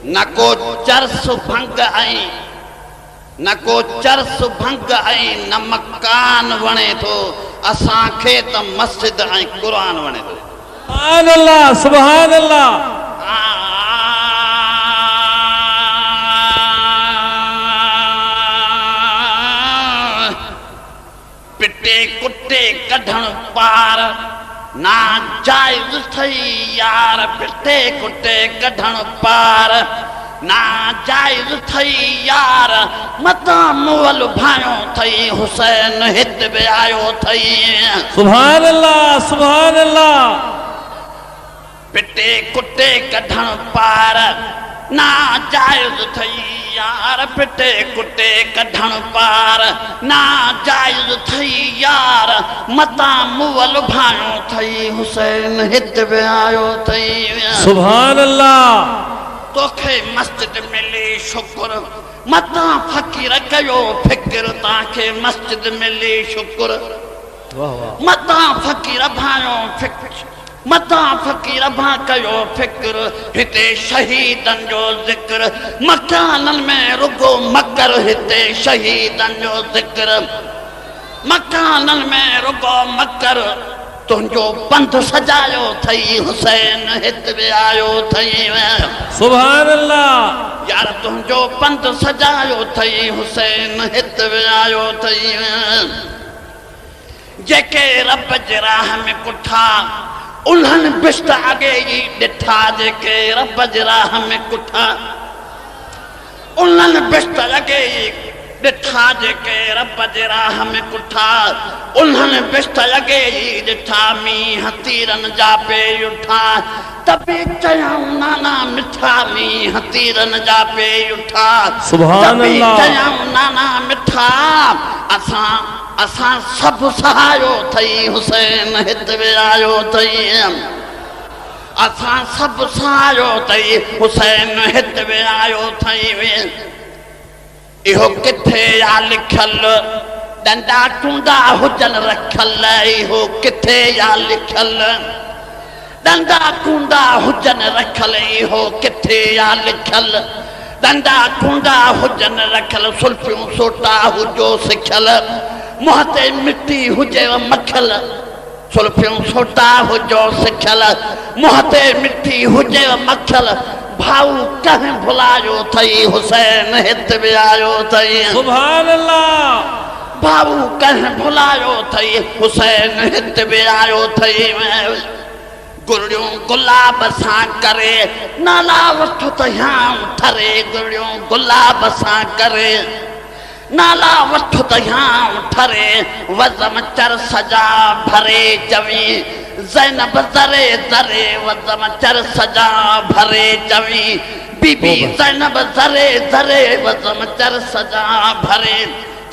न को चरस भंग आई न को चरस भंग आई न मकान वणे थो असांखे त मस्जिद ऐं क़ुरान वणे थो। सुभान अल्लाह सुभान अल्लाह। पिटे कुटे कढण पार ना जायज़ थई यार पिटे कुटे कढण पार ना जायज़ थई यार मता मुअल भायो थई हुसैन हित बि आयो थई। सुभान अल्लाह सुभान अल्लाह। पिटे कुटे कढण पार ना जायज़ थई यार पिटे कुटे कढण पार ना जायज़ थई यार मता मुअल भायो थई हुसैन हित बि आयो थई। सुभान अल्लाह। तोखे मस्जिद मिली शुक्र मता फ़कीर कयो फिक्र ताके मस्जिद मिली शुक्र मता फ़कीर भायो फिक्र मता फ़कीर भा कयो फिक्र हिते शहीदन जो ज़िक्र मकानन में रुगो मकर हिते शहीदन जो ज़िक्र मकानन में रुगो मकर तुंहिंजो पंध सजायो थई हुसैन हित बि आयो थई। सुभान अल्लाह। यार तुंहिंजो पंध सजायो थई हुसैन हित बि आयो थई। जेके रब जे राह में कुठा उल्हन बिश्त अगे ई ॾिठा जेके रब जे राह में कुठा उल्हन बिश्त अगे ई ॾिठा जेके रब जे राह में कुठा उल्हन बिश्त अगे ई ॾिठा मींहं तीरन जा पे उठा तबे चयाऊं नाना मिठा मींहं तीरन जा पे उठा। सुभान अल्लाह। चयाऊं नाना मिठा असां सभु सहायो थई हुसैन हित बि आयो थई। असां सभु सहायो थई हुसैन हित बि आयो थई। इहो किथे या लिखल डंडा टूंडा हुजन रखल इहो किथे या लिखल डंडा टूंडा हुजन रखल इहो किथे या लिखल डंडा टूंडा हुजन रखल सुल्फियूं सोटा हुजो सिखल मुंहं ते मिटी हुजे मखल सुल्फियूं सोटा हुजो सिखल मुंहं ते मिटी हुजे मखल भाऊ कहीं भुलायो थई हुसैन हित बि आयो थई। सुभान अल्लाह। भाऊ कहीं भुलायो थई हुसैन हित बि आयो थई। गुड़ियों गुलाब सां करे नाला वठो त याम ठरे गुड़ियों गुलाब सां करे नाला वठो त याम ठरे वज़म चर सजा भरे चवी ज़ैनब ज़रे ज़रे वज़म चर सजा भरे चवी बीबी ज़ैनब ज़रे ज़रे वज़म चर सजा भरे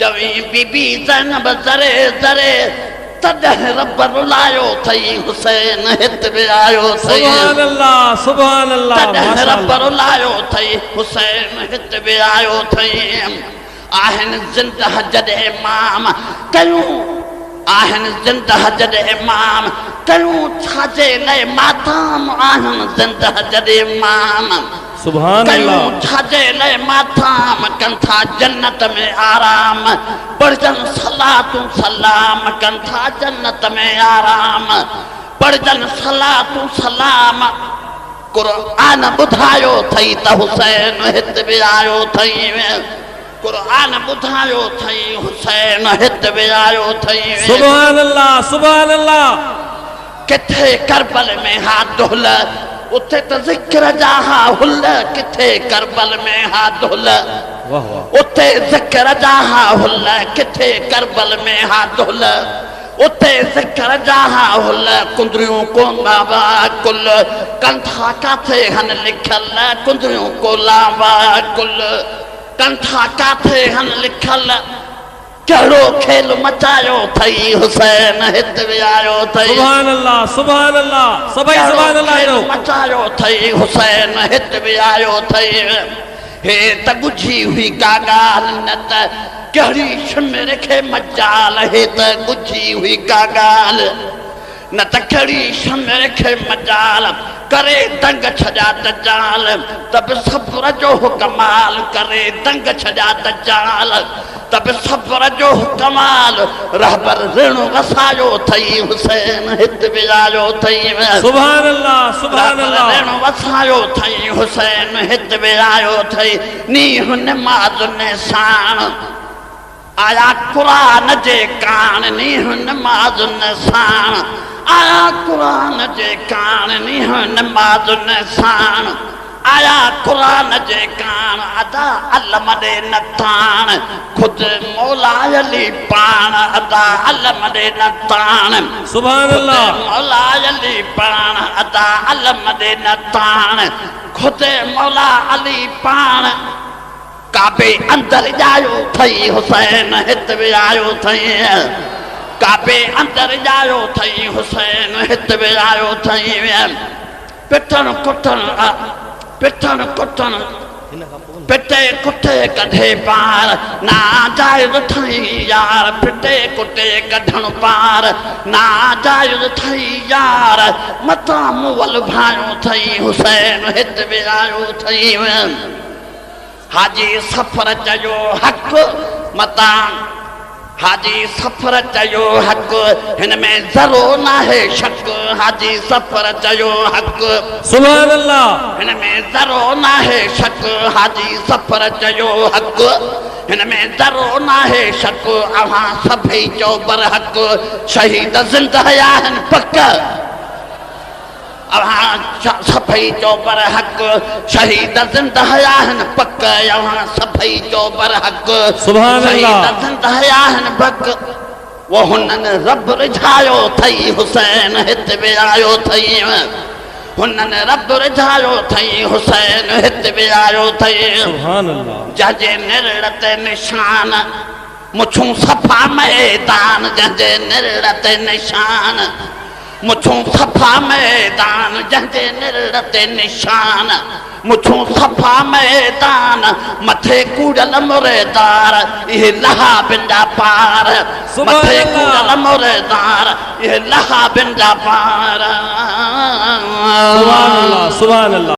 चवी बीबी ज़ैनब ज़रे ज़रे तॾहिं रब रुलायो थई हुसैन हित बि आयो थई। सुभान अल्लाह सुभान अल्लाह। तॾहिं रब रुलायो थई हुसैन हित बि आयो थई। आहिनि ज़िंदह जॾहिं इमाम कयूं आहिनि ज़िंदह जॾहिं इमाम कयूं छाजे लाइ माताम आहिनि ज़िंदह जॾहिं इमाम सुभान अल्लाह। कयूं छाजे लाइ माताम कनि था जन्नत में आराम पढ़जन सलातूं सलाम कनि था जन्नत में आराम पढ़जन सलातूं सलाम क़ुरान ॿुधायो थई त हुसैन हित बि आयो थई। क़ुरान ॿुधायो थई हुसैन हित बि आयो थई। सुभान अल्लाह सुभान अल्लाह। किथे करबल में हा दुहल उते त ज़िक्र जा हा हुल किथे करबल में हा दुहल उते ज़िक्र जा हा हुल किथे करबल में हा दुहल उते ज़िक्र जा हा हुल कुंदरियूं कोन बाबा कुल कंथा काथे हन लिखल कुंदरियूं कोला बा कुल कंथा काथे हन लिखल कहिड़ो खेल मचायो थई हुसैन हित बि आयो थई। सुभान अल्लाह सुभान अल्लाह। सभई सुभान अल्लाह। मचायो थई हुसैन हित बि आयो थई। हे त ॻुझी हुई का ॻाल्हि न त कहिड़ी शिमिर खे मजाल हे त ॻुझी हुई का ॻाल्हि न त कहिड़ी शमर खे मजाल करे दंग छॾिया दजाल त बि सब्र जो कमाल करे दंग छॾिया दजाल त बि सब्र जो कमाल रहबर ऋण वसायो अथई हुसैन हित विझायो अथई सुभान अल्लाह सुभान अल्लाह ऋण वसायो अथई हुसैन हित विझायो अथई नीह निमाज़ निशान आया क़ुरान जे कान नीह निमाज़ निशान आया क़ुरान जे कान नीह निमाज़ निशान आया क़ुरान जे कान अदा अलम ॾे न ताण ख़ुदि मौला अली पाण अदा अलम ॾे न ताण सुभान अल्लाह मौला अली पाण अदा अलम ॾे न ताण ख़ुदि मौला अली पाण काबे अंदर जायो थई हुसैन हित विझायो थई काबे अंदर जायो थई हुसैन हित विझायो थई पिटण कुटण पिटे कुटे कढे पार ना जायज़ थई यार पिटे कुटे कढण पार ना जायज़ थई यार मता मुअल भायो थई हुसैन हित विझायो थई हाजी सफ़र चयो हक़ मता हाजी सफ़र चयो हक़ हिन में ज़रो नाहे शक हाजी सफ़र चयो हक़ सुभान अल्लाह हिन में ज़रो नाहे शक हाजी सफ़र चयो हक़ हिन में ज़रो नाहे शक अव्हां सभई चओ बरहक़ शहीद ज़िंदह आहिनि पक अव्हां सभई चओ बरहक़ शहीद ज़िंदह आहिनि पक अव्हां सभई चओ बरहक़ सुभान अल्लाह शहीद ज़िंदह आहिनि पक वो हुननि रब रिझायो अथई हुसैन हित विझायो अथई हुननि रब रिझायो अथई हुसैन हित विझायो अथई सुभान अल्लाह जंहिंजे निरड़ ते निशान मुछूं सफ़ा मैदान जंहिंजे निरड़ ते निशान मुछूं सफ़ा मैदान जंहिंजे निरड़ ते निशान मुछूं सफ़ा मैदान मथे कूड़ल मुरेदार इहे लहा बिन जा पार मथे कूड़ल मुरेदार इहे लहा बिन जा पार सुभान अल्लाह सुभान अल्लाह